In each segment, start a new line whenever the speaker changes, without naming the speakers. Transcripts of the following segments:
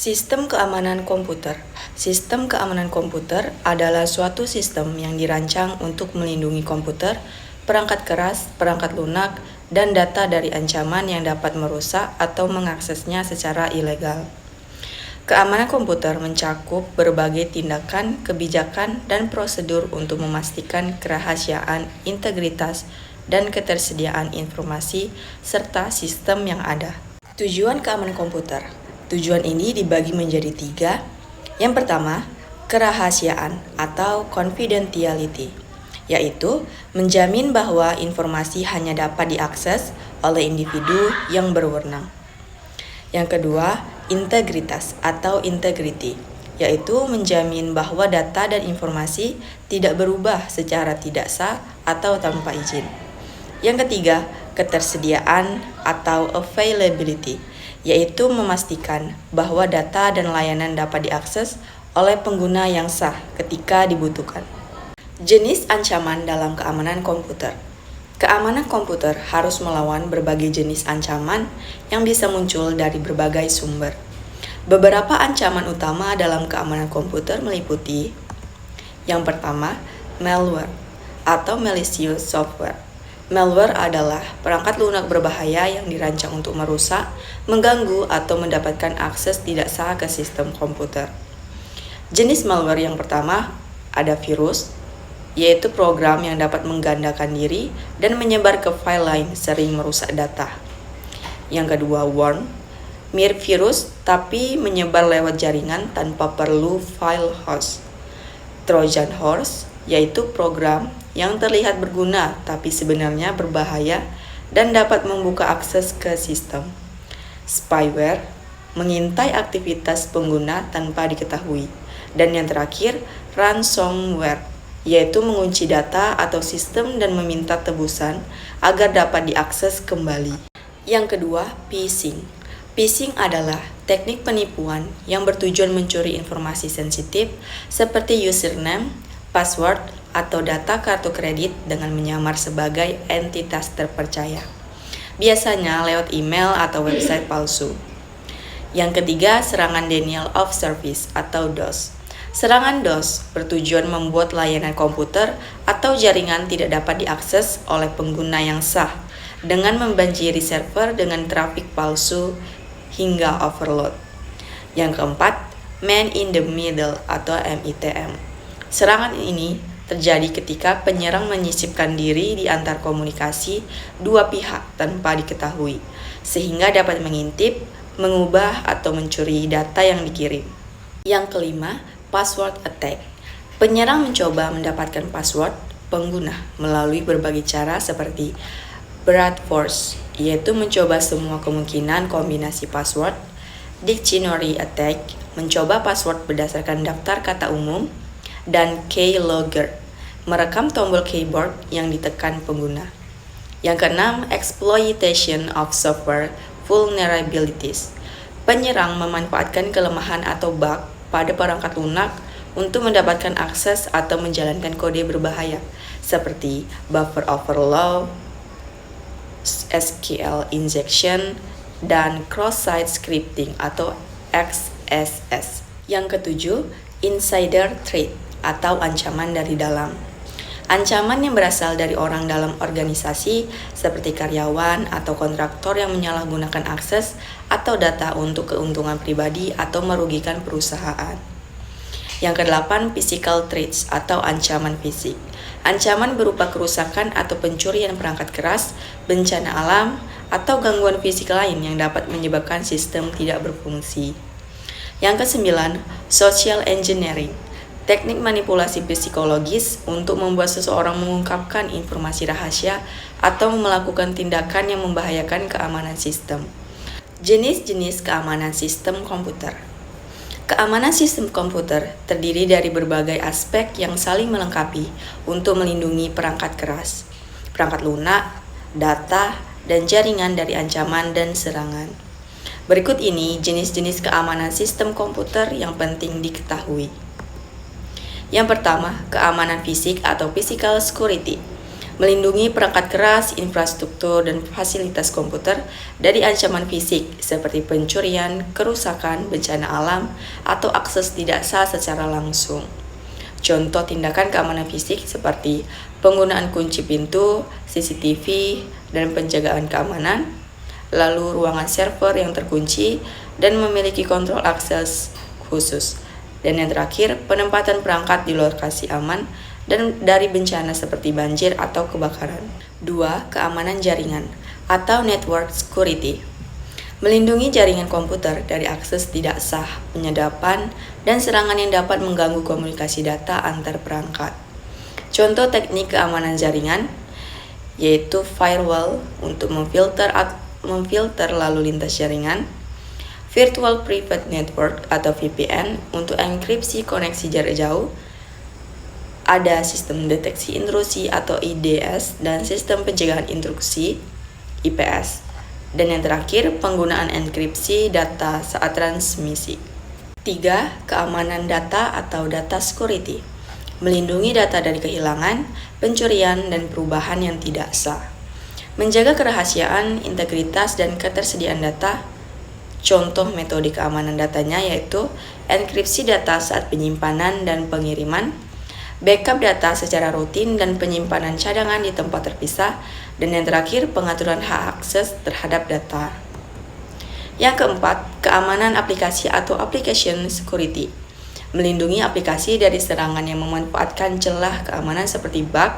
Sistem keamanan komputer. Sistem keamanan komputer adalah suatu sistem yang dirancang untuk melindungi komputer, perangkat keras, perangkat lunak, dan data dari ancaman yang dapat merusak atau mengaksesnya secara ilegal. Keamanan komputer mencakup berbagai tindakan, kebijakan, dan prosedur untuk memastikan kerahasiaan, integritas, dan ketersediaan informasi serta sistem yang ada. Tujuan keamanan komputer. Tujuan ini dibagi menjadi 3. Yang pertama, kerahasiaan atau confidentiality, yaitu menjamin bahwa informasi hanya dapat diakses oleh individu yang berwenang. Yang kedua, integritas atau integrity, yaitu menjamin bahwa data dan informasi tidak berubah secara tidak sah atau tanpa izin. Yang ketiga, ketersediaan atau availability, yaitu memastikan bahwa data dan layanan dapat diakses oleh pengguna yang sah ketika dibutuhkan. Jenis ancaman dalam keamanan komputer. Keamanan komputer harus melawan berbagai jenis ancaman yang bisa muncul dari berbagai sumber. Beberapa ancaman utama dalam keamanan komputer meliputi: yang pertama, malware atau malicious software. Malware adalah perangkat lunak berbahaya yang dirancang untuk merusak, mengganggu, atau mendapatkan akses tidak sah ke sistem komputer. Jenis malware yang pertama ada virus, yaitu program yang dapat menggandakan diri dan menyebar ke file lain, sering merusak data. Yang kedua, worm, mirip virus tapi menyebar lewat jaringan tanpa perlu file host. Trojan horse, yaitu program yang terlihat berguna tapi sebenarnya berbahaya dan dapat membuka akses ke sistem. Spyware, mengintai aktivitas pengguna tanpa diketahui. Dan yang terakhir, ransomware, yaitu mengunci data atau sistem dan meminta tebusan agar dapat diakses kembali. Yang kedua, phishing. Phishing adalah teknik penipuan yang bertujuan mencuri informasi sensitif seperti username, password, atau data kartu kredit dengan menyamar sebagai entitas terpercaya. Biasanya lewat email atau website palsu. Yang ketiga, serangan denial of service atau DOS. Serangan DOS bertujuan membuat layanan komputer atau jaringan tidak dapat diakses oleh pengguna yang sah dengan membanjiri server dengan trafik palsu hingga overload. Yang keempat, man in the middle atau MITM. Serangan ini terjadi ketika penyerang menyisipkan diri di antar komunikasi dua pihak tanpa diketahui, sehingga dapat mengintip, mengubah, atau mencuri data yang dikirim. Yang kelima, password attack. Penyerang mencoba mendapatkan password pengguna melalui berbagai cara seperti brute force, yaitu mencoba semua kemungkinan kombinasi password. Dictionary attack, mencoba password berdasarkan daftar kata umum. Dan keylogger, merekam tombol keyboard yang ditekan pengguna. Yang keenam, exploitation of software vulnerabilities. Penyerang memanfaatkan kelemahan atau bug pada perangkat lunak untuk mendapatkan akses atau menjalankan kode berbahaya seperti buffer overflow, SQL injection, dan cross-site scripting atau XSS. Yang ketujuh, insider threat atau ancaman dari dalam. Ancaman yang berasal dari orang dalam organisasi seperti karyawan atau kontraktor yang menyalahgunakan akses atau data untuk keuntungan pribadi atau merugikan perusahaan. Yang kedelapan, physical threats atau ancaman fisik. Ancaman berupa kerusakan atau pencurian perangkat keras, bencana alam, atau gangguan fisik lain yang dapat menyebabkan sistem tidak berfungsi. Yang kesembilan, social engineering. Teknik manipulasi psikologis untuk membuat seseorang mengungkapkan informasi rahasia atau melakukan tindakan yang membahayakan keamanan sistem. Jenis-jenis keamanan sistem komputer. Keamanan sistem komputer terdiri dari berbagai aspek yang saling melengkapi untuk melindungi perangkat keras, perangkat lunak, data, dan jaringan dari ancaman dan serangan. Berikut ini jenis-jenis keamanan sistem komputer yang penting diketahui. Yang pertama, keamanan fisik atau physical security. melindungi perangkat keras, infrastruktur, dan fasilitas komputer dari ancaman fisik seperti pencurian, kerusakan, bencana alam, atau akses tidak sah secara langsung. Contoh tindakan keamanan fisik seperti penggunaan kunci pintu, CCTV, dan penjagaan keamanan, lalu ruangan server yang terkunci dan memiliki kontrol akses khusus. Dan yang terakhir, penempatan perangkat di lokasi aman dan dari bencana seperti banjir atau kebakaran. 2. Keamanan jaringan atau network security. Melindungi jaringan komputer dari akses tidak sah, penyedapan, dan serangan yang dapat mengganggu komunikasi data antar perangkat. Contoh teknik keamanan jaringan yaitu firewall untuk memfilter lalu lintas jaringan, Virtual Private Network atau VPN untuk enkripsi koneksi jarak jauh, ada sistem deteksi intrusi atau IDS dan sistem pencegahan intrusi IPS. Dan yang terakhir, penggunaan enkripsi data saat transmisi. 3. Keamanan data atau data security. Melindungi data dari kehilangan, pencurian, dan perubahan yang tidak sah. Menjaga kerahasiaan, integritas, dan ketersediaan data. Contoh metode keamanan datanya yaitu enkripsi data saat penyimpanan dan pengiriman, backup data secara rutin dan penyimpanan cadangan di tempat terpisah, dan yang terakhir pengaturan hak akses terhadap data. Yang keempat, keamanan aplikasi atau application security. Melindungi aplikasi dari serangan yang memanfaatkan celah keamanan seperti bug,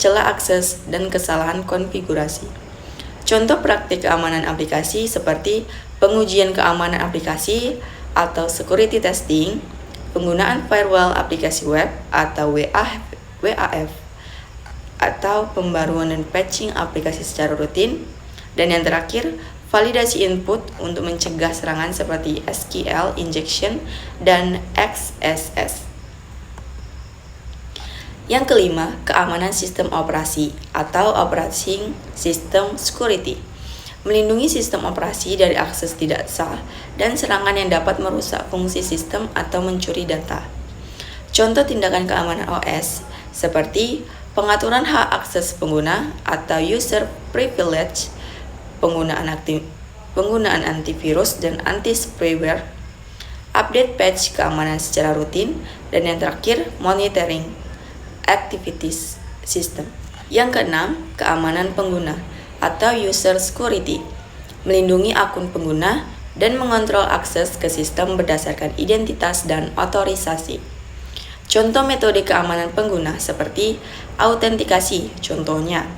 celah akses, dan kesalahan konfigurasi. Contoh praktik keamanan aplikasi seperti pengujian keamanan aplikasi atau security testing, penggunaan firewall aplikasi web atau WAF, atau pembaruan dan patching aplikasi secara rutin, dan yang terakhir, validasi input untuk mencegah serangan seperti SQL injection dan XSS. Yang kelima, keamanan sistem operasi atau operating system security. Melindungi sistem operasi dari akses tidak sah dan serangan yang dapat merusak fungsi sistem atau mencuri data. Contoh tindakan keamanan OS seperti pengaturan hak akses pengguna atau user privilege, penggunaan antivirus dan anti-spyware, update patch keamanan secara rutin, dan yang terakhir monitoring activities system. Yang keenam, keamanan pengguna atau user security. Melindungi akun pengguna dan mengontrol akses ke sistem berdasarkan identitas dan otorisasi. Contoh metode keamanan pengguna seperti autentikasi, contohnya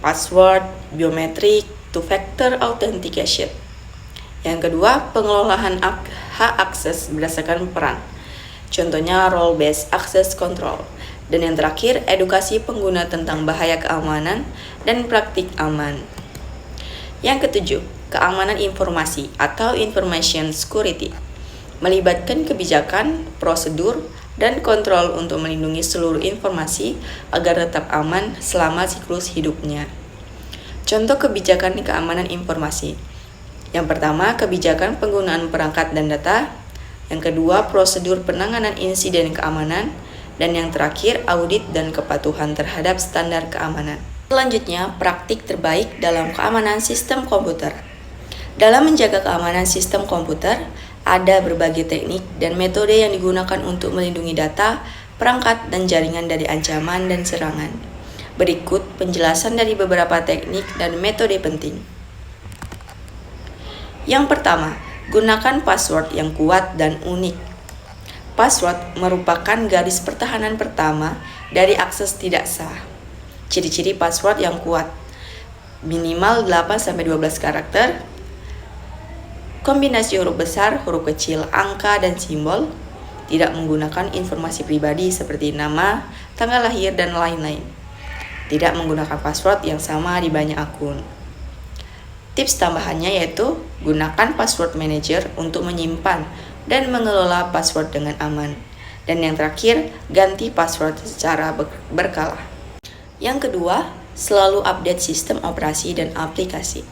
password, biometrik, two-factor authentication. Yang kedua, pengelolaan hak akses berdasarkan peran, contohnya role-based access control. Dan yang terakhir, edukasi pengguna tentang bahaya keamanan dan praktik aman. Yang ketujuh, keamanan informasi atau information security. Melibatkan kebijakan, prosedur, dan kontrol untuk melindungi seluruh informasi agar tetap aman selama siklus hidupnya. Contoh kebijakan keamanan informasi. Yang pertama, kebijakan penggunaan perangkat dan data. Yang kedua, prosedur penanganan insiden keamanan. Dan yang terakhir, audit dan kepatuhan terhadap standar keamanan. Selanjutnya, praktik terbaik dalam keamanan sistem komputer. Dalam menjaga keamanan sistem komputer, ada berbagai teknik dan metode yang digunakan untuk melindungi data, perangkat, dan jaringan dari ancaman dan serangan. Berikut penjelasan dari beberapa teknik dan metode penting. Yang pertama, gunakan password yang kuat dan unik. Password merupakan garis pertahanan pertama dari akses tidak sah. Ciri-ciri password yang kuat: minimal 8-12 karakter, kombinasi huruf besar, huruf kecil, angka, dan simbol, tidak menggunakan informasi pribadi seperti nama, tanggal lahir, dan lain-lain. Tidak menggunakan password yang sama di banyak akun. Tips tambahannya yaitu gunakan password manager untuk menyimpan dan mengelola password dengan aman. Dan yang terakhir, ganti password secara berkala. Yang kedua, selalu update sistem operasi dan aplikasi.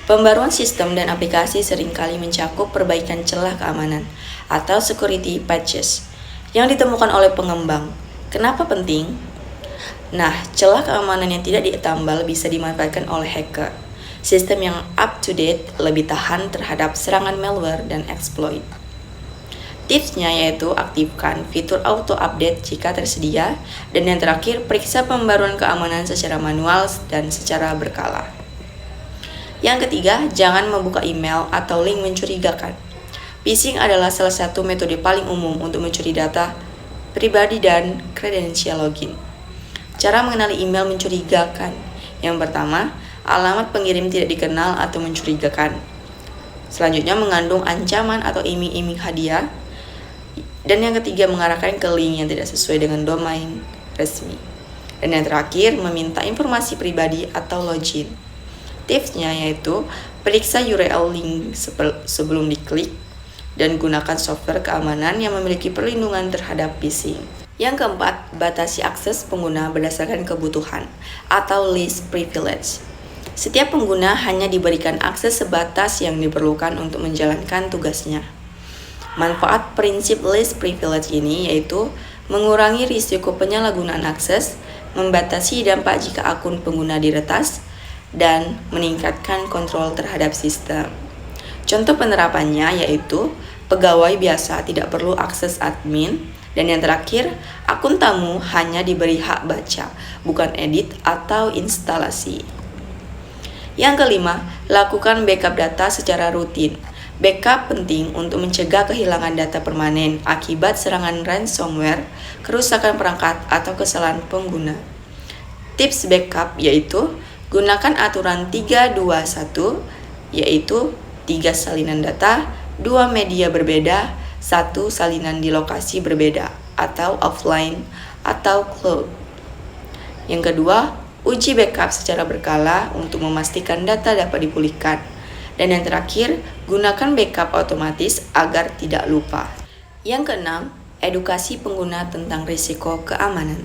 Pembaruan sistem dan aplikasi seringkali mencakup perbaikan celah keamanan atau security patches yang ditemukan oleh pengembang. Kenapa penting? Nah, celah keamanan yang tidak ditambal bisa dimanfaatkan oleh hacker. Sistem yang up-to-date lebih tahan terhadap serangan malware dan exploit. Tipsnya yaitu aktifkan fitur auto update jika tersedia, dan yang terakhir periksa pembaruan keamanan secara manual dan secara berkala. Yang ketiga, jangan membuka email atau link mencurigakan. Phishing adalah salah satu metode paling umum untuk mencuri data pribadi dan kredensial login. Cara mengenali email mencurigakan. Yang pertama, alamat pengirim tidak dikenal atau mencurigakan. Selanjutnya mengandung ancaman atau iming-iming hadiah. Dan yang ketiga, mengarahkan ke link yang tidak sesuai dengan domain resmi. Dan yang terakhir, meminta informasi pribadi atau login. Tipsnya yaitu periksa URL link sebelum diklik dan gunakan software keamanan yang memiliki perlindungan terhadap phishing. Yang keempat, batasi akses pengguna berdasarkan kebutuhan atau least privilege. Setiap pengguna hanya diberikan akses sebatas yang diperlukan untuk menjalankan tugasnya. Manfaat prinsip least privilege ini yaitu mengurangi risiko penyalahgunaan akses, membatasi dampak jika akun pengguna diretas, dan meningkatkan kontrol terhadap sistem. Contoh penerapannya yaitu pegawai biasa tidak perlu akses admin, dan yang terakhir, akun tamu hanya diberi hak baca, bukan edit atau instalasi. Yang kelima, lakukan backup data secara rutin. Backup penting untuk mencegah kehilangan data permanen akibat serangan ransomware, kerusakan perangkat, atau kesalahan pengguna. Tips backup yaitu gunakan aturan 3-2-1, yaitu 3 salinan data, 2 media berbeda, 1 salinan di lokasi berbeda, atau offline atau cloud. Yang kedua, uji backup secara berkala untuk memastikan data dapat dipulihkan. Dan yang terakhir, gunakan backup otomatis agar tidak lupa. Yang keenam, edukasi pengguna tentang risiko keamanan.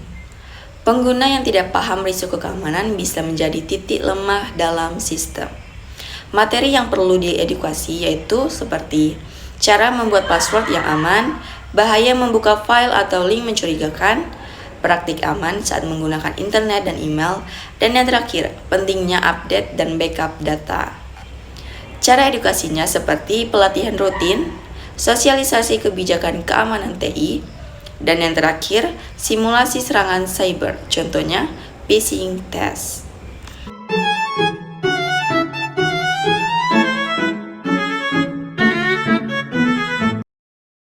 Pengguna yang tidak paham risiko keamanan bisa menjadi titik lemah dalam sistem. Materi yang perlu diedukasi yaitu seperti cara membuat password yang aman, bahaya membuka file atau link mencurigakan, praktik aman saat menggunakan internet dan email, dan yang terakhir, pentingnya update dan backup data. Cara edukasinya seperti pelatihan rutin, sosialisasi kebijakan keamanan TI, dan yang terakhir, simulasi serangan cyber, contohnya phishing test.